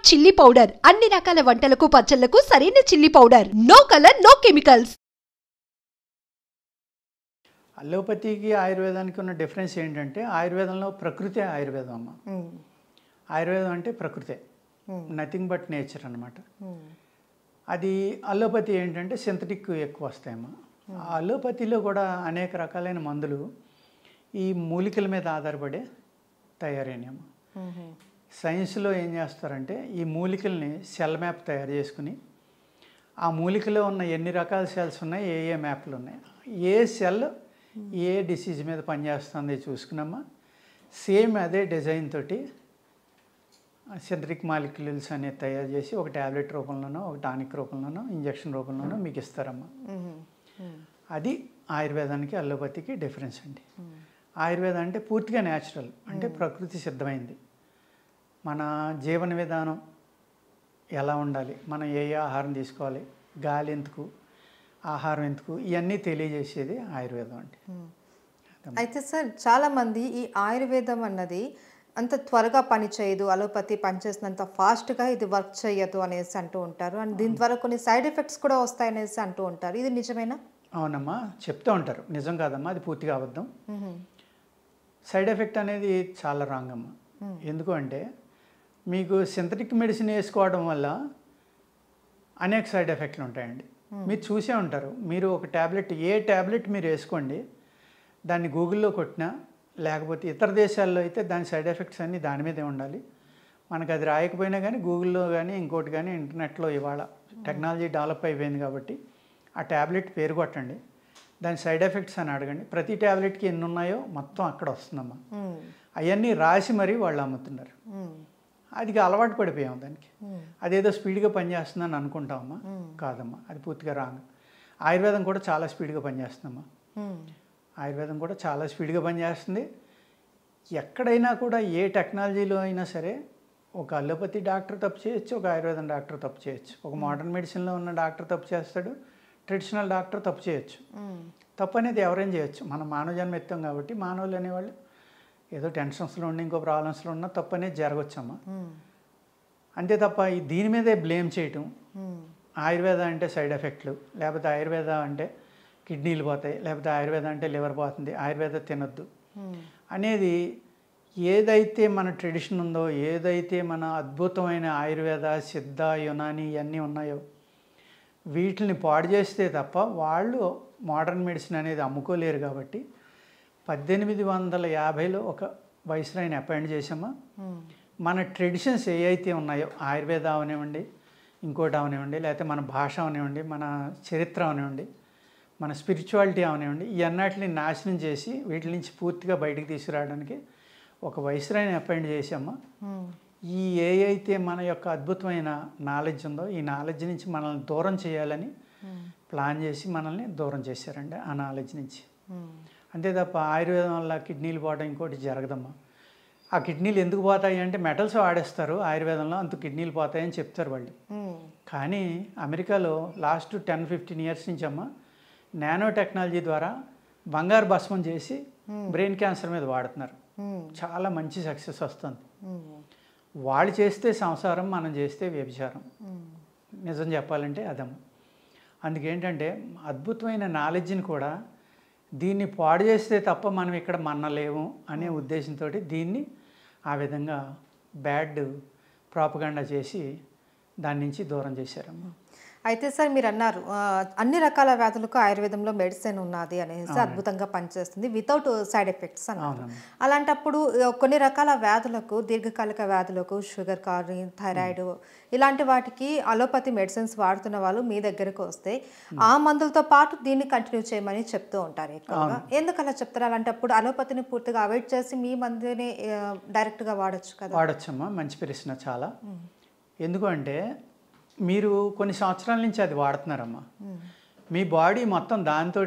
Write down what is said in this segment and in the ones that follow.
Chilli powder అన్ని రకాల వంటలకు పచ్చళ్లకు సరైన chilli powder. No colour no chemicals. అలోపతికి ఆయుర్వేదానికి ఉన్న డిఫరెన్స్ ఏంటంటే ఆయుర్వేదంలో ప్రకృతే ఆయుర్వేదం అమ్మ. ఆయుర్వేదం అంటే ప్రకృతే, నథింగ్ బట్ నేచర్ అనమాట. అది అలోపతి ఏంటంటే సింథటిక్ ఎక్కువ వస్తాయమ్మా. ఆ అలోపతిలో కూడా అనేక రకాలైన మందులు ఈ మూలికల మీద ఆధారపడే తయారైనమ్మా. సైన్స్లో ఏం చేస్తారంటే ఈ మూలికల్ని సెల్ మ్యాప్ తయారు చేసుకుని ఆ మూలికలో ఉన్న ఎన్ని రకాల సెల్స్ ఉన్నాయి, ఏ ఏ మ్యాప్లు ఉన్నాయి, ఏ సెల్ ఏ డిసీజ్ మీద పనిచేస్తుంది చూసుకున్నామా. సేమ్ అదే డిజైన్ తోటి సింథటిక్ మాలిక్యూల్స్ అనేది తయారు చేసి ఒక ట్యాబ్లెట్ రూపంలోనో ఒక టానిక్ రూపంలోనో ఇంజక్షన్ రూపంలోనో మీకు ఇస్తారమ్మా. అది ఆయుర్వేదానికి అలోపతికి డిఫరెన్స్ అండి. ఆయుర్వేదం అంటే పూర్తిగా న్యాచురల్, అంటే ప్రకృతి సిద్ధమైంది. మన జీవన విధానం ఎలా ఉండాలి, మనం ఏ ఆహారం తీసుకోవాలి, గాలి ఎందుకు, ఆహారం ఎందుకు, ఇవన్నీ తెలియజేసేది ఆయుర్వేదం అండి. అయితే సార్ చాలామంది ఈ ఆయుర్వేదం అన్నది అంత త్వరగా పని చేయదు, అలోపతి పనిచేసినంత ఫాస్ట్గా ఇది వర్క్ చేయదు అనేసి అంటూ ఉంటారు. అండ్ దీని ద్వారా కొన్ని సైడ్ ఎఫెక్ట్స్ కూడా వస్తాయనేసి అంటూ ఉంటారు. ఇది నిజమేనా? అవునమ్మా, చెప్తూ ఉంటారు. నిజం కాదమ్మా, అది పూర్తిగా అబద్ధం. సైడ్ ఎఫెక్ట్ అనేది చాలా రాంగ్ అమ్మా. ఎందుకు అంటే మీకు సింథటిక్ మెడిసిన్ వేసుకోవడం వల్ల అనేక సైడ్ ఎఫెక్ట్లు ఉంటాయండి. మీరు చూసే ఉంటారు. మీరు ఒక ట్యాబ్లెట్, ఏ ట్యాబ్లెట్ మీరు వేసుకోండి, దాన్ని గూగుల్లో కొట్టినా లేకపోతే ఇతర దేశాల్లో అయితే దాని సైడ్ ఎఫెక్ట్స్ అన్నీ దాని మీదే ఉండాలి. మనకు అది రాయకపోయినా కానీ గూగుల్లో కానీ ఇంకోటి కానీ ఇంటర్నెట్లో ఇవాళ టెక్నాలజీ డెవలప్ అయిపోయింది కాబట్టి ఆ ట్యాబ్లెట్ పేరు కొట్టండి, దాని సైడ్ ఎఫెక్ట్స్ అని అడగండి. ప్రతి ట్యాబ్లెట్కి ఎన్ని ఉన్నాయో మొత్తం అక్కడ వస్తుందమ్మా. అవన్నీ రాసి మరీ వాళ్ళు అమ్ముతున్నారు. అది అలవాటు పడిపోయాం దానికి. అదేదో స్పీడ్గా పనిచేస్తుందని అనుకుంటామమ్మా. కాదమ్మా, అది పూర్తిగా రాంగ్. ఆయుర్వేదం కూడా చాలా స్పీడ్గా పనిచేస్తుందమ్మా. ఆయుర్వేదం కూడా చాలా స్పీడ్గా పనిచేస్తుంది. ఎక్కడైనా కూడా ఏ టెక్నాలజీలో అయినా సరే ఒక అలోపతి డాక్టర్ తప్పు చేయొచ్చు, ఒక ఆయుర్వేదం డాక్టర్ తప్పు చేయొచ్చు, ఒక మోడర్న్ మెడిసిన్లో ఉన్న డాక్టర్ తప్పు చేస్తాడు, ట్రెడిషనల్ డాక్టర్ తప్పు చేయొచ్చు. తప్పు అనేది ఎవరైనా చేయొచ్చు. మనం మానవ జన్మ ఎత్తాం కాబట్టి మానవులు అనేవాళ్ళు ఏదో టెన్షన్స్లో ఉండి ఇంకో ప్రాబ్లమ్స్లో ఉన్నా తప్పు అనేది జరగవచ్చమ్మా. అంతే తప్ప దీని మీదే బ్లేమ్ చేయటం, ఆయుర్వేద అంటే సైడ్ ఎఫెక్ట్లు, లేకపోతే ఆయుర్వేద అంటే కిడ్నీలు పోతాయి, లేకపోతే ఆయుర్వేద అంటే లివర్ పోతుంది, ఆయుర్వేద తినొద్దు అనేది, ఏదైతే మన ట్రెడిషన్ ఉందో, ఏదైతే మన అద్భుతమైన ఆయుర్వేద, సిద్ధ, యునాని ఇవన్నీ ఉన్నాయో వీటిని పాడు చేస్తే తప్ప వాళ్ళు మోడర్న్ మెడిసిన్ అనేది అమ్ముకోలేరు. కాబట్టి 1850లో ఒక వైస్రాయ్ని అపాయింట్ చేసామా. మన ట్రెడిషన్స్ ఏవైతే ఉన్నాయో, ఆయుర్వేద అవనివ్వండి, ఇంకోటి అవనివ్వండి, లేకపోతే మన భాష అవనివ్వండి, మన చరిత్ర అవనివ్వండి, మన స్పిరిచువాలిటీ అవనివ్వండి, ఇవన్నిటిని నాశనం చేసి వీటి నుంచి పూర్తిగా బయటికి తీసుకురావడానికి ఒక వైస్రాయ్ని అపాయింట్ చేసామా. ఈ ఏవైతే మన యొక్క అద్భుతమైన నాలెడ్జ్ ఉందో ఈ నాలెడ్జ్ నుంచి మనల్ని దూరం చేయాలని ప్లాన్ చేసి మనల్ని దూరం చేశారండి ఆ నాలెడ్జ్ నుంచి. అంతే తప్ప ఆయుర్వేదం వల్ల కిడ్నీలు పోవడం ఇంకోటి జరగదమ్మా. ఆ కిడ్నీలు ఎందుకు పోతాయి అంటే మెటల్స్ వాడేస్తారు ఆయుర్వేదంలో, అంత కిడ్నీలు పోతాయని చెప్తారు వాళ్ళు. కానీ అమెరికాలో లాస్ట్ 10-15 ఇయర్స్ నుంచి అమ్మ నానో టెక్నాలజీ ద్వారా బంగారు భస్మం చేసి బ్రెయిన్ క్యాన్సర్ మీద వాడుతున్నారు. చాలా మంచి సక్సెస్ వస్తుంది. వాళ్ళు చేస్తే సంసారం, మనం చేస్తే వ్యభిచారం. నిజం చెప్పాలంటే అదమ్మ. అందుకేంటంటే అద్భుతమైన నాలెడ్జ్ని కూడా దీన్ని పాడు చేస్తే తప్ప మనం ఇక్కడ మన్నలేము అనే ఉద్దేశంతో దీన్ని ఆ విధంగా బ్యాడ్ ప్రాపగండా చేసి దాని నుంచి దూరం చేశారమ్మా. అయితే సార్ మీరు అన్నారు అన్ని రకాల వ్యాధులకు ఆయుర్వేదంలో మెడిసిన్ ఉన్నది అనేసి, అద్భుతంగా పనిచేస్తుంది వితౌట్ సైడ్ ఎఫెక్ట్స్ అన్నారు. అలాంటప్పుడు కొన్ని రకాల వ్యాధులకు, దీర్ఘకాలిక వ్యాధులకు, షుగర్ కానీ థైరాయిడ్ ఇలాంటి వాటికి అలోపతి మెడిసిన్స్ వాడుతున్న వాళ్ళు మీ దగ్గరకు వస్తే ఆ మందులతో పాటు దీన్ని కంటిన్యూ చేయమని చెప్తూ ఉంటారు ఎక్కువగా. ఎందుకు అలా చెప్తారు? అలాంటప్పుడు అలోపతిని పూర్తిగా అవాయిడ్ చేసి మీ మందుని డైరెక్ట్గా వాడచ్చు కదా? వాడచ్చమ్మా, మంచి ప్రశ్న చాలా. ఎందుకంటే మీరు కొన్ని సంవత్సరాల నుంచి అది వాడుతున్నారమ్మా. మీ బాడీ మొత్తం దాంతో,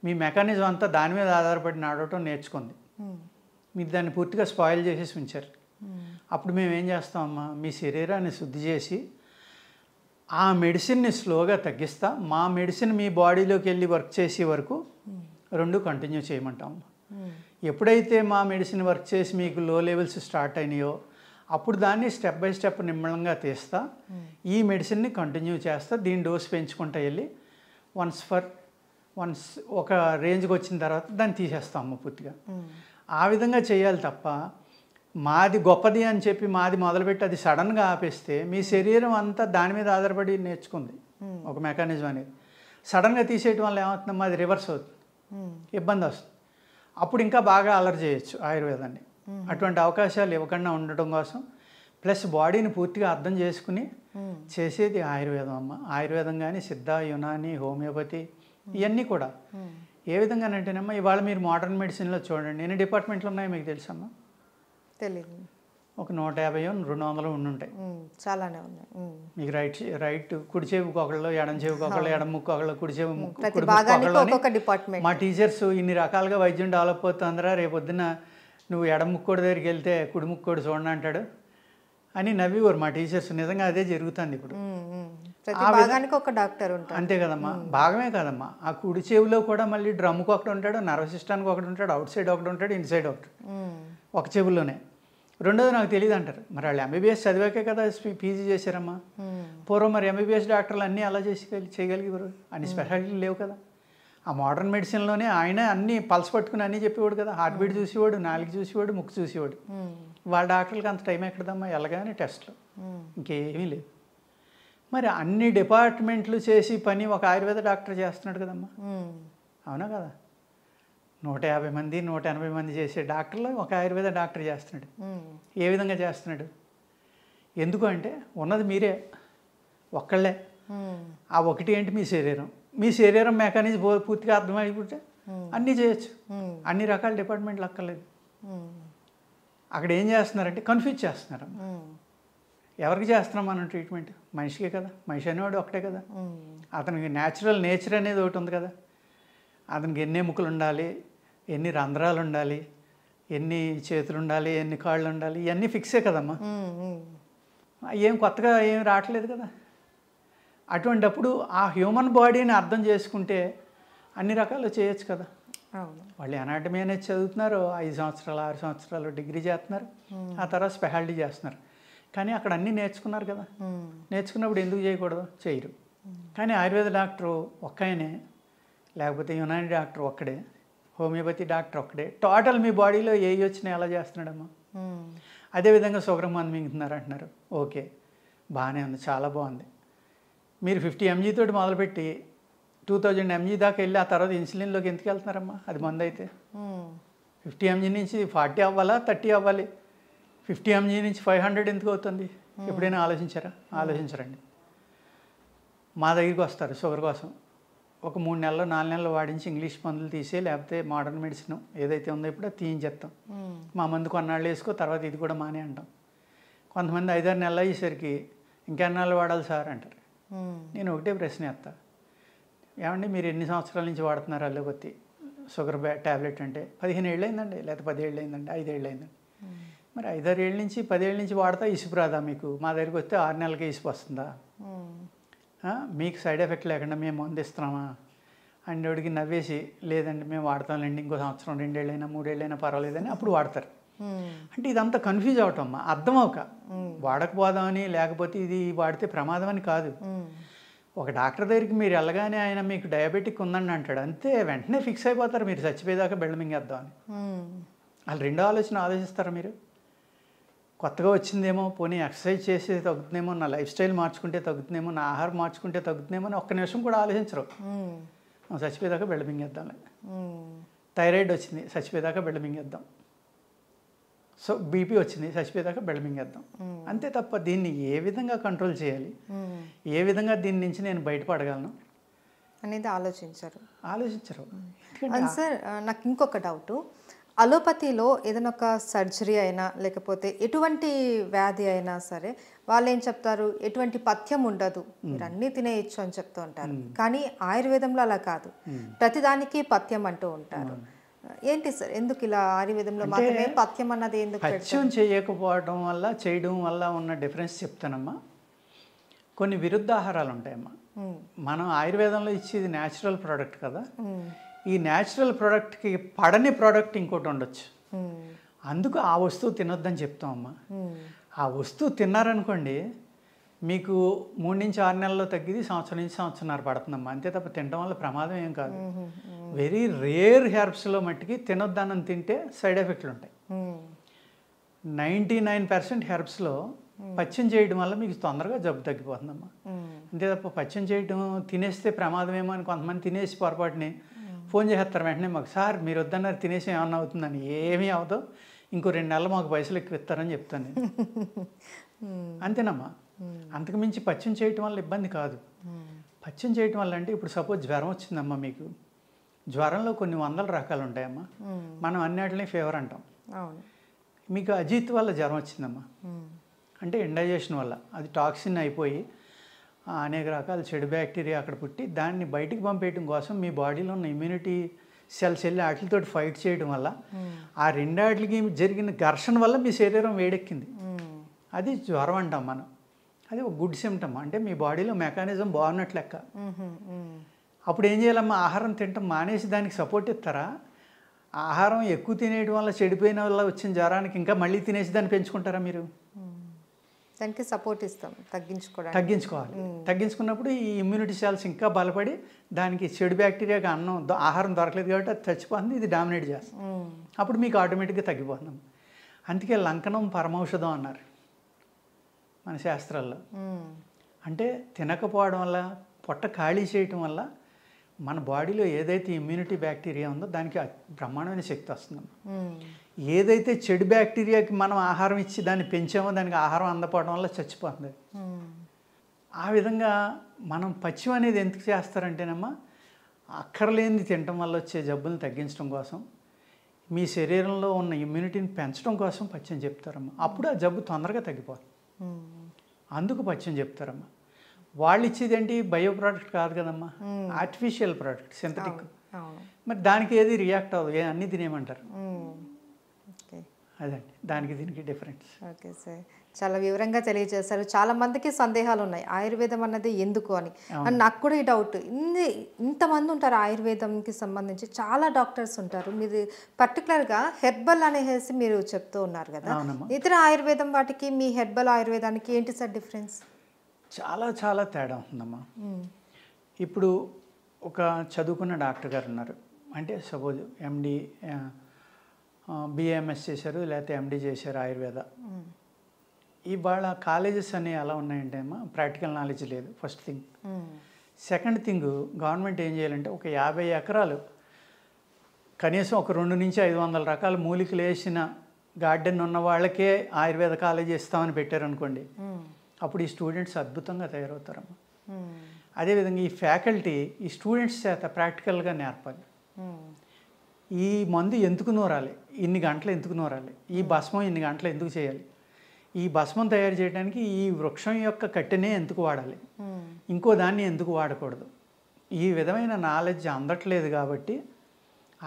మీ మెకానిజం అంతా దాని మీద ఆధారపడి నడవటం నేర్చుకుంది. మీరు దాన్ని పూర్తిగా స్పాయిల్ చేసేసి ఉంచారు. అప్పుడు మేము ఏం చేస్తామమ్మా, మీ శరీరాన్ని శుద్ధి చేసి ఆ మెడిసిన్ని స్లోగా తగ్గిస్తా, మా మెడిసిన్ మీ బాడీలోకి వెళ్ళి వర్క్ చేసే వరకు రెండు కంటిన్యూ చేయమంటాం. ఎప్పుడైతే మా మెడిసిన్ వర్క్ చేసి మీకు లో లెవెల్స్ స్టార్ట్ అయినాయో అప్పుడు దాన్ని స్టెప్ బై స్టెప్ నిమ్మలంగా తీస్తా, ఈ మెడిసిన్ని కంటిన్యూ చేస్తా, దీని డోస్ పెంచుకుంటా వెళ్ళి వన్స్ ఒక రేంజ్కి వచ్చిన తర్వాత దాన్ని తీసేస్తాం అమ్మ పూర్తిగా. ఆ విధంగా చేయాలి తప్ప మాది గొప్పది అని చెప్పి మాది మొదలుపెట్టి అది సడన్గా ఆపేస్తే మీ శరీరం అంతా దాని మీద ఆధారపడి నేర్చుకుంది ఒక మెకానిజం అనేది. సడన్గా తీసేయటం వల్ల ఏమవుతుందమ్మా, అది రివర్స్ అవుతుంది, ఇబ్బంది వస్తుంది. అప్పుడు ఇంకా బాగా అలర్ చేయొచ్చు ఆయుర్వేదాన్ని. అటువంటి అవకాశాలు ఇవ్వకుండా ఉండటం కోసం ప్లస్ బాడీని పూర్తిగా అర్థం చేసుకుని చేసేది ఆయుర్వేదం అమ్మ. ఆయుర్వేదం కానీ సిద్ధ, యునాని, హోమియోపతి ఇవన్నీ కూడా ఏ విధంగానంటేనమ్మా, ఇవాళ మీరు మోడర్న్ మెడిసిన్లో చూడండి ఎన్ని డిపార్ట్మెంట్లు ఉన్నాయో మీకు తెలుసమ్మా? తెలియదు. ఒక 150 200 ఉండుంటాయి. చాలానే ఉన్నాయి. మీకు రైట్ కుడి చెవికి ఒకళ్ళు, ఎడం చెవికి ఒకళ్ళు, ఎడం ముక్కు ఒకళ్ళు, కుడి చెవి ప్రతి భాగానికి ఒక్కొక్క డిపార్ట్మెంట్. మా టీచర్స్ ఇన్ని రకాలుగా వైద్యం డెవలప్ అవుతుందిరా, రేపొద్దున నువ్వు ఎడం ముక్కోడి దగ్గరికి వెళ్తే కుడి ముక్కోడు చూడండి అంటాడు అని నవ్వేవారు మా టీచర్స్. నిజంగా అదే జరుగుతుంది ఇప్పుడు. ప్రతి భాగానికి ఒక డాక్టర్ ఉంటాడు. అంతే కదమ్మా, భాగమే కదమ్మా. ఆ కుడి చెవిలో కూడా మళ్ళీ డ్రమ్ముకి ఒకటి ఉంటాడు, నర్వస్ సిస్టానికి ఒకటి ఉంటాడు, అవుట్ సైడ్ ఒకటి ఉంటాడు, ఇన్సైడ్ ఒకటి, ఒక చెవుల్లోనే. రెండోది నాకు తెలియదు అంటారు. మరి వాళ్ళు ఎంబీబీఎస్ చదివాకే కదా పీజీ చేశారమ్మా. పూర్వం మరి ఎంబీబీఎస్ డాక్టర్లు అన్నీ అలా చేయగలిగేవారు, అన్ని స్పెషాలిటీలు లేవు కదా. ఆ మోడర్న్ మెడిసిన్లోనే ఆయన అన్నీ పల్స్ పట్టుకుని అన్నీ చెప్పేవాడు కదా. హార్ట్ బీట్ చూసేవాడు, నాలుగు చూసేవాడు, ముక్కు చూసేవాడు. వాళ్ళ డాక్టర్లకి అంత టైం ఎక్కడదమ్మా, ఎలాగానే టెస్ట్లు, ఇంకేమీ లేదు. మరి అన్ని డిపార్ట్మెంట్లు చేసి పని ఒక ఆయుర్వేద డాక్టర్ చేస్తున్నాడు కదమ్మా, అవునా కదా? 150 మంది 180 మంది చేసే డాక్టర్లు ఒక ఆయుర్వేద డాక్టర్ చేస్తున్నాడు. ఏ విధంగా చేస్తున్నాడు? ఎందుకు అంటే ఉన్నది మీరే ఒక్కళ్ళే. ఆ ఒకటి ఏంటి, మీ శరీరం. మీ శరీరం మెకానిజం పూర్తిగా అర్థమైపోతే అన్నీ చేయొచ్చు. అన్ని రకాల డిపార్ట్మెంట్లు అక్కర్లేదు. అక్కడ ఏం చేస్తున్నారంటే కన్ఫ్యూజ్ చేస్తున్నారు. ఎవరికి చేస్తున్నాం మనం ట్రీట్మెంట్? మనిషికే కదా. మనిషి అనేవాడు ఒకటే కదా. అతనికి నేచర్ అనేది ఒకటి ఉంది కదా. అతనికి ఎన్ని ఎముకలు ఉండాలి, ఎన్ని రంధ్రాలు ఉండాలి, ఎన్ని చేతులు ఉండాలి, ఎన్ని కాళ్ళు ఉండాలి, ఇవన్నీ ఫిక్సే కదమ్మా. ఏం కొత్తగా ఏం రావట్లేదు కదా. అటువంటిప్పుడు ఆ హ్యూమన్ బాడీని అర్థం చేసుకుంటే అన్ని రకాలు చేయొచ్చు కదా. వాళ్ళు ఎనాటమీ అనేది చదువుతున్నారు, 5 సంవత్సరాలు 6 సంవత్సరాలు డిగ్రీ చేస్తున్నారు, ఆ తర్వాత స్పెషాలిటీ చేస్తున్నారు. కానీ అక్కడ అన్నీ నేర్చుకున్నారు కదా. నేర్చుకున్నప్పుడు ఎందుకు చేయకూడదు? చేయరు. కానీ ఆయుర్వేద డాక్టరు ఒక్కయనే, లేకపోతే యునాని డాక్టర్ ఒక్కడే, హోమియోపతి డాక్టర్ ఒక్కడే. టోటల్ మీ బాడీలో ఏ వచ్చినా ఎలా చేస్తున్నాడమ్మా. అదేవిధంగా షుగర్ మందు మింగుతున్నారు అంటున్నారు. ఓకే, బాగానే ఉంది, చాలా బాగుంది. మీరు 50 mg తోటి మొదలుపెట్టి 2000 mg దాకా వెళ్ళి ఆ తర్వాత ఇన్సులిన్లోకి ఎందుకు వెళ్తున్నారమ్మా? అది మందు అయితే 50 mg నుంచి 40 అవ్వాలా, 30 అవ్వాలి. 50 mg నుంచి 500 ఎందుకు అవుతుంది? ఎప్పుడైనా ఆలోచించారా? ఆలోచించరండి. మా దగ్గరికి వస్తారు షుగర్ కోసం. ఒక 3 నెలలు 4 నెలలు వాడించి ఇంగ్లీష్ మందులు తీసే, లేకపోతే మోడర్న్ మెడిసిన్ ఏదైతే ఉందో ఇప్పుడు తీయించేస్తాం. మా మందు కొన్నాళ్ళు వేసుకో, తర్వాత ఇది కూడా మానే అంటాం. కొంతమంది 5-6 నెలలు అయ్యేసరికి ఇంకెన్నాళ్ళు వాడాలి సార్ అంటారు. నేను ఒకటే ప్రశ్న వేస్తా, ఏమండి మీరు ఎన్ని సంవత్సరాల నుంచి వాడుతున్నారు అల్లోపతి షుగర్ ట్యాబ్లెట్ అంటే? 15 ఏళ్ళు అయిందండి, లేకపోతే 10 ఏళ్ళు అయిందండి, 5 ఏళ్ళు అయిందండి. మరి 5-6 ఏళ్ళ నుంచి 10 ఏళ్ళ నుంచి వాడతా ఇసుపు రాదా మీకు? మా దగ్గరికి వస్తే 6 నెలలకే ఇసుపు వస్తుందా? మీకు సైడ్ ఎఫెక్ట్ లేకుండా మేము మందు ఇస్తున్నామా? అండోడికి నవ్వేసి, లేదండి మేము వాడతాంలేండి, ఇంకో సంవత్సరం 2 ఏళ్ళైనా 3 ఏళ్ళైనా పర్వాలేదని అప్పుడు వాడతారు. అంటే ఇదంతా కన్ఫ్యూజ్ అవటం అమ్మా, అర్థం అవక. వాడకపోదామని, లేకపోతే ఇది వాడితే ప్రమాదం అని కాదు. ఒక డాక్టర్ దగ్గరికి మీరు వెళ్ళగానే ఆయన మీకు డయాబెటిక్ ఉందని అంటాడు, అంతే వెంటనే ఫిక్స్ అయిపోతారు మీరు చచ్చిపోయేదాకా బెళ్ళ మింగేద్దామని. వాళ్ళు రెండో ఆలోచిస్తారా మీరు? కొత్తగా వచ్చిందేమో, పోనీ ఎక్సర్సైజ్ చేసి తగ్గుతుందేమో, నా లైఫ్ స్టైల్ మార్చుకుంటే తగ్గుతుందేమో, నా ఆహారం మార్చుకుంటే తగ్గుతుందేమో అని ఒక్క నిమిషం కూడా ఆలోచించరు. చచ్చిపోయేదాకా బెళ్ళ మింగేద్దాం. థైరాయిడ్ వచ్చింది, చచ్చిపోయేదాకా బెళ్ళ మింగేద్దాం. సో బీపీ వచ్చింది, చచ్చిపోయేదాకా బెళ్ళ మింగేద్దాం. అంతే తప్ప దీన్ని ఏ విధంగా కంట్రోల్ చేయాలి, ఏ విధంగా దీని నుంచి నేను బయటపడగలను అనేది ఆలోచించరు. సార్ నాకు ఇంకొక డౌట్, అలోపతిలో ఏదైనా ఒక సర్జరీ అయినా లేకపోతే ఎటువంటి వ్యాధి అయినా సరే వాళ్ళు ఏం చెప్తారు, ఎటువంటి పథ్యం ఉండదు, మీరు అన్నీ తినేయచ్చు అని చెప్తూ ఉంటారు. కానీ ఆయుర్వేదంలో అలా కాదు, ప్రతిదానికి పథ్యం అంటూ ఉంటారు. ఏంటి సార్, ఎందుకు ఇలా ఆయుర్వేదంలో మాత్రమే పథ్యం అన్నది ఎందుకు? పథ్యం చేయకపోవడం వల్ల చేయడం వల్ల ఉన్న డిఫరెన్స్ చెప్తానమ్మా. కొన్ని విరుద్ధాహారాలు ఉంటాయమ్మా. మనం ఆయుర్వేదంలో ఇచ్చేది న్యాచురల్ ప్రోడక్ట్ కదా, ఈ న్యాచురల్ ప్రోడక్ట్కి పడని ప్రోడక్ట్ ఇంకోటి ఉండొచ్చు, అందుకు ఆ వస్తువు తినొద్దని చెప్తామమ్మా. ఆ వస్తువు తిన్నారనుకోండి, మీకు 3 నుంచి 6 నెలల్లో తగ్గిది సంవత్సరం నుంచి సంవత్సరంన్నర పడుతుందమ్మా. అంతే తప్ప తినడం వల్ల ప్రమాదం ఏం కాదు. వెరీ రేర్ హెర్బ్స్లో మట్టికి తినొద్దనం తింటే సైడ్ ఎఫెక్ట్లు ఉంటాయి. 99% హెర్బ్స్లో పచ్చం చేయడం వల్ల మీకు తొందరగా జబ్బు తగ్గిపోతుందమ్మా. అంతే తప్ప పచ్చం చేయడం తినేస్తే ప్రమాదమేమో అని కొంతమంది తినేసి పొరపాటుని ఫోన్ చేస్తారు వెంటనే మాకు, సార్ మీరు వద్దన్నారు తినేసి ఏమన్నా అవుతుందని. ఏమీ అవదో, ఇంకో 2 నెలలు మాకు పైసలు ఎక్కువ ఇస్తారని చెప్తాను నేను. అంతేనమ్మా. అంతకుమించి పచ్చం చేయటం వల్ల ఇబ్బంది కాదు. పచ్చం చేయటం వల్ల అంటే ఇప్పుడు సపోజ్ జ్వరం వచ్చిందమ్మా మీకు, జ్వరంలో కొన్ని వందల రకాలు ఉంటాయమ్మా. మనం అన్నిటిని ఫీవర్ అంటాం. మీకు అజీత్ వల్ల జ్వరం వచ్చిందమ్మా అంటే ఇండైజెషన్ వల్ల అది టాక్సిన్ అయిపోయి అనేక రకాల చెడు బ్యాక్టీరియా అక్కడ పుట్టి దాన్ని బయటికి పంపేయడం కోసం మీ బాడీలో ఉన్న ఇమ్యూనిటీ సెల్స్ వెళ్ళి వాటితో ఫైట్ చేయడం వల్ల ఆ రెండాటికి జరిగిన ఘర్షణ వల్ల మీ శరీరం వేడెక్కింది. అది జ్వరం అంటాం మనం. అది ఒక గుడ్ సిమ్టమ్. అంటే మీ బాడీలో మెకానిజం బాగున్నట్లు లెక్క. అప్పుడు ఏం చేయాలమ్మా, ఆహారం తినటం మానేసి దానికి సపోర్ట్ ఇస్తారా? ఆహారం ఎక్కువ తినేయడం వల్ల చెడిపోయిన వల్ల వచ్చిన జ్వరానికి ఇంకా మళ్ళీ తినేసి దాన్ని పెంచుకుంటారా మీరు? దానికి సపోర్ట్ ఇస్తాం, తగ్గించుకోవాలి. తగ్గించుకున్నప్పుడు ఈ ఇమ్యూనిటీ సెల్స్ ఇంకా బలపడి దానికి చెడు బ్యాక్టీరియాకి ఆహారం దొరకలేదు కాబట్టి అది చచ్చిపోతుంది, ఇది డామినేట్ చేస్తుంది. అప్పుడు మీకు ఆటోమేటిక్గా తగ్గిపోతున్నాం. అందుకే లంకనం పరమౌషధం అన్నారు మన శాస్త్రాల్లో. అంటే తినకపోవడం వల్ల, పొట్ట ఖాళీ చేయటం వల్ల మన బాడీలో ఏదైతే ఇమ్యూనిటీ బ్యాక్టీరియా ఉందో దానికి బ్రహ్మాండమైన శక్తి వస్తుందమ్మా. ఏదైతే చెడు బ్యాక్టీరియాకి మనం ఆహారం ఇచ్చి దాన్ని పెంచామో దానికి ఆహారం అందపోవడం వల్ల చచ్చిపోతుంది. ఆ విధంగా మనం పచ్చిమ అనేది ఎందుకు చేస్తారంటేనమ్మా, అక్కర్లేనిది తినటం వల్ల వచ్చే జబ్బులను తగ్గించడం కోసం, మీ శరీరంలో ఉన్న ఇమ్యూనిటీని పెంచడం కోసం పచ్చిమ చెప్తారమ్మా. అప్పుడు ఆ జబ్బు తొందరగా తగ్గిపోతుంది. అందుకు పచ్చిమ చెప్తారమ్మా. వాళ్ళు ఇచ్చేది ఏంటి, బయో ప్రోడక్ట్ కాదు కదమ్మా, ఆర్టిఫిషియల్ ప్రోడక్ట్, సింథటిక్. మరి దానికి ఏది రియాక్ట్ అవ్వదు, అన్నీ తినేయమంటారు. అదండి దానికి దీనికి డిఫరెన్స్. ఓకే సార్, చాలా వివరంగా తెలియజేశారు. చాలా మందికి సందేహాలు ఉన్నాయి ఆయుర్వేదం అన్నది ఎందుకు అని. అండ్ నాకు కూడా ఈ డౌట్, ఇంతమంది ఉంటారు ఆయుర్వేదంకి సంబంధించి, చాలా డాక్టర్స్ ఉంటారు. మీరు పర్టికులర్గా హెర్బల్ అనేసి మీరు చెప్తూ ఉన్నారు కదా, ఇతర ఆయుర్వేదం వాటికి మీ హెర్బల్ ఆయుర్వేదానికి ఏంటి సార్ డిఫరెన్స్? చాలా చాలా తేడా ఉందమ్మా. ఇప్పుడు ఒక చదువుకున్న డాక్టర్ గారు ఉన్నారు, అంటే సపోజ్ ఎండి బిఏఎంఎస్ చేశారు, లేకపోతే ఎండి చేశారు ఆయుర్వేద. ఇవాళ కాలేజెస్ అనేవి ఎలా ఉన్నాయంటే అమ్మా, ప్రాక్టికల్ నాలెడ్జ్ లేదు first thing. Second thing, government ఏం చేయాలంటే ఒక 50 ఎకరాలు కనీసం ఒక 2 నుంచి 500 రకాల మూలికలు వేసిన గార్డెన్ ఉన్న వాళ్ళకే ఆయుర్వేద కాలేజీ ఇస్తామని పెట్టారనుకోండి, అప్పుడు ఈ స్టూడెంట్స్ అద్భుతంగా తయారవుతారమ్మా. అదేవిధంగా ఈ ఫ్యాకల్టీ ఈ స్టూడెంట్స్ చేత ప్రాక్టికల్గా నేర్పాలి. ఈ మందు ఎందుకు నూరాలి, ఇన్ని గంటలు ఎందుకు నూరాలి, ఈ భస్మం ఇన్ని గంటలు ఎందుకు చేయాలి, ఈ భస్మం తయారు చేయడానికి ఈ వృక్షం యొక్క కట్టెనే ఎందుకు వాడాలి, ఇంకో దాన్ని ఎందుకు వాడకూడదు, ఈ విధమైన నాలెడ్జ్ అందట్లేదు. కాబట్టి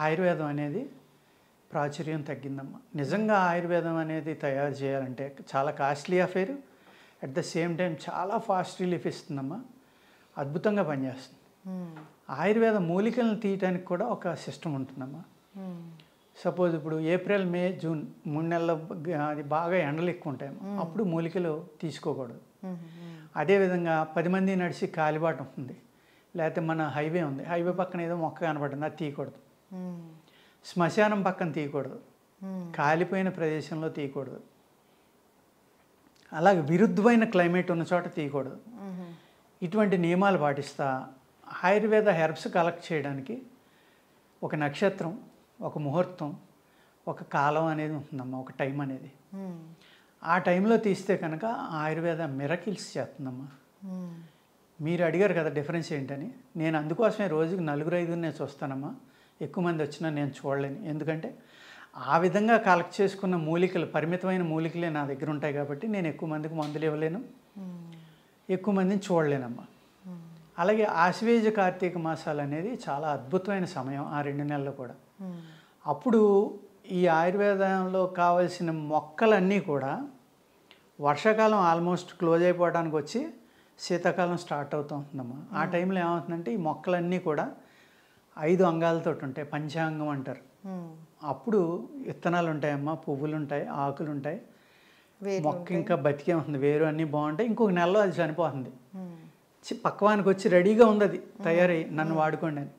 ఆయుర్వేదం అనేది ప్రాచుర్యం తగ్గిందమ్మా. నిజంగా ఆయుర్వేదం అనేది తయారు చేయాలంటే చాలా costly affair, at the same time చాలా ఫాస్ట్ రిలీఫ్ ఇస్తుందమ్మా, అద్భుతంగా పనిచేస్తుంది. ఆయుర్వేద మూలికలను తీయటానికి కూడా ఒక సిస్టమ్ ఉంటుందమ్మా. సపోజ్ ఇప్పుడు ఏప్రిల్ మే జూన్ 3 నెలల్లో అది బాగా ఎండలు ఎక్కువ ఉంటాయమ్మా, అప్పుడు మూలికలు తీసుకోకూడదు. అదేవిధంగా 10 మంది నడిచి కాలిబాట ఉంటుంది, లేకపోతే మన హైవే ఉంది, హైవే పక్కన ఏదో మొక్క కనబడుతుంది, అది తీయకూడదు. శ్మశానం పక్కన తీయకూడదు, కాలిపోయిన ప్రదేశంలో తీయకూడదు, అలాగే విరుద్ధమైన క్లైమేట్ ఉన్న చోట తీయకూడదు. ఇటువంటి నియమాలు పాటిస్తా ఆయుర్వేద హెర్బ్స్ కలెక్ట్ చేయడానికి ఒక నక్షత్రం, ఒక ముహూర్తం, ఒక కాలం అనేది ఉంటుందమ్మా, ఒక టైం అనేది. ఆ టైంలో తీస్తే కనుక ఆయుర్వేద మిరకిల్స్ చేస్తుందమ్మా. మీరు అడిగారు కదా డిఫరెన్స్ ఏంటని, నేను అందుకోసమే రోజుకి 4-5 నేను చూస్తానమ్మా. ఎక్కువ మంది వచ్చినా నేను చూడలేను, ఎందుకంటే ఆ విధంగా కలెక్ట్ చేసుకున్న మూలికలు, పరిమితమైన మూలికలే నా దగ్గర ఉంటాయి కాబట్టి నేను ఎక్కువ మందికి మందులు ఇవ్వలేను, ఎక్కువ మందిని చూడలేనమ్మా. అలాగే ఆశ్వేజ కార్తీక మాసాలు అనేది చాలా అద్భుతమైన సమయం, ఆ 2 నెలలు కూడా. అప్పుడు ఈ ఆయుర్వేదంలో కావాల్సిన మొక్కలన్నీ కూడా వర్షాకాలం ఆల్మోస్ట్ క్లోజ్ అయిపోవడానికి వచ్చి శీతాకాలం స్టార్ట్ అవుతూ ఉంటుందమ్మా. ఆ టైంలో ఏమవుతుందంటే ఈ మొక్కలన్నీ కూడా 5 అంగాలతో ఉంటాయి, పంచాంగం అంటారు. అప్పుడు విత్తనాలు ఉంటాయమ్మా, పువ్వులు ఉంటాయి, ఆకులు ఉంటాయి, మొక్క ఇంకా బతికే ఉంటుంది, వేరు అన్నీ బాగుంటాయి. ఇంకొక నెలలో అది చనిపోతుంది. పక్వానికి వచ్చి రెడీగా ఉంది, అది తయారై నన్ను వాడుకోండి అని.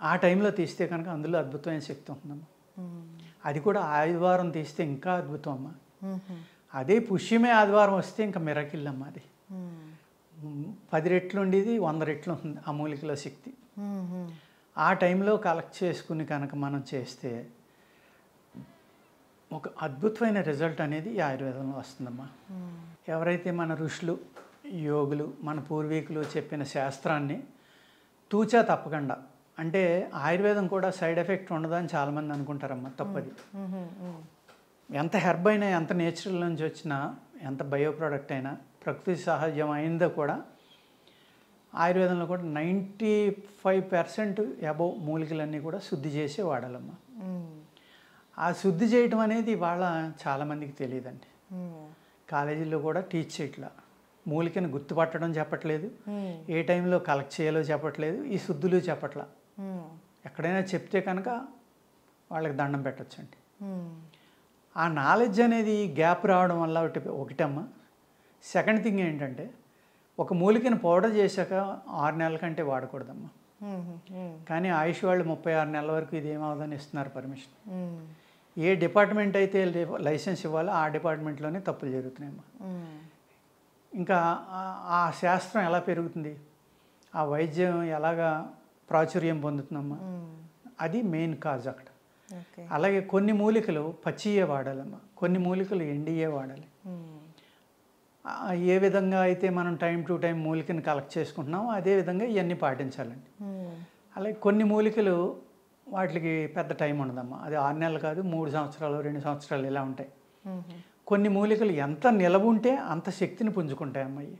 ఆ టైంలో తీస్తే కనుక అందులో అద్భుతమైన శక్తి ఉంటుందమ్మా. అది కూడా ఆదివారం తీస్తే ఇంకా అద్భుతం అమ్మా. అదే పుష్యమే ఆదివారం వస్తే ఇంకా మిరకిల్ అమ్మా. అది 10 రెట్లు ఉండేది 100 రెట్లు ఉంటుంది ఆ మూలికలో శక్తి. ఆ టైంలో కలెక్ట్ చేసుకుని కనుక మనం చేస్తే ఒక అద్భుతమైన రిజల్ట్ అనేది ఈ ఆయుర్వేదంలో వస్తుందమ్మా. ఎవరైతే మన ఋషులు, యోగులు, మన పూర్వీకులు చెప్పిన శాస్త్రాన్ని తూచా తప్పకుండా, అంటే ఆయుర్వేదం కూడా సైడ్ ఎఫెక్ట్ ఉండదని చాలామంది అనుకుంటారమ్మా. తప్పది. ఎంత హెర్బ్ అయినా, ఎంత నేచురల్ నుంచి వచ్చినా, ఎంత బయో ప్రోడక్ట్ అయినా, ప్రకృతి సహజమైందో కూడా ఆయుర్వేదంలో కూడా 95% అబౌవ్ మూలికలన్నీ కూడా శుద్ధి చేసే వాడాలమ్మా. ఆ శుద్ధి చేయటం అనేది ఇవాళ చాలామందికి తెలియదండి. కాలేజీల్లో కూడా టీచ్ చేయట్లా. మూలికను గుర్తుపట్టడం చెప్పట్లేదు, ఏ టైంలో కలెక్ట్ చేయాలో చెప్పట్లేదు, ఈ శుద్ధులు చెప్పట్లా. ఎక్కడైనా చెప్తే కనుక వాళ్ళకి దండం పెట్టచ్చండి. ఆ నాలెడ్జ్ అనేది గ్యాప్ రావడం వల్ల ఒకటమ్మా. సెకండ్ థింగ్ ఏంటంటే, ఒక మూలికను పౌడర్ చేశాక 6 నెలల కంటే వాడకూడదమ్మా. కానీ ఆయుష్ వాళ్ళు 36 నెలల వరకు ఇది ఏమవుదని ఇస్తున్నారు పర్మిషన్. ఏ డిపార్ట్మెంట్ అయితే లైసెన్స్ ఇవ్వాలో ఆ డిపార్ట్మెంట్లోనే తప్పులు జరుగుతున్నాయమ్మా. ఇంకా ఆ శాస్త్రం ఎలా పెరుగుతుంది, ఆ వైద్యం ఎలాగా ప్రాచుర్యం పొందుతుందమ్మా, అది మెయిన్ కాజ్ అక్కడ. అలాగే కొన్ని మూలికలు పచ్చియే వాడాలమ్మా, కొన్ని మూలికలు ఎండియే వాడాలి. ఏ విధంగా అయితే మనం టైం టు టైం మూలికను కలెక్ట్ చేసుకుంటున్నామో అదే విధంగా ఇవన్నీ పాటించాలండి. అలాగే కొన్ని మూలికలు వాటికి పెద్ద టైం ఉండదమ్మా. అది 6 నెలలు కాదు, 3 సంవత్సరాలు, 2 సంవత్సరాలు ఇలా ఉంటాయి. కొన్ని మూలికలు ఎంత నిలవ ఉంటే అంత శక్తిని పుంజుకుంటాయి అమ్మాయి.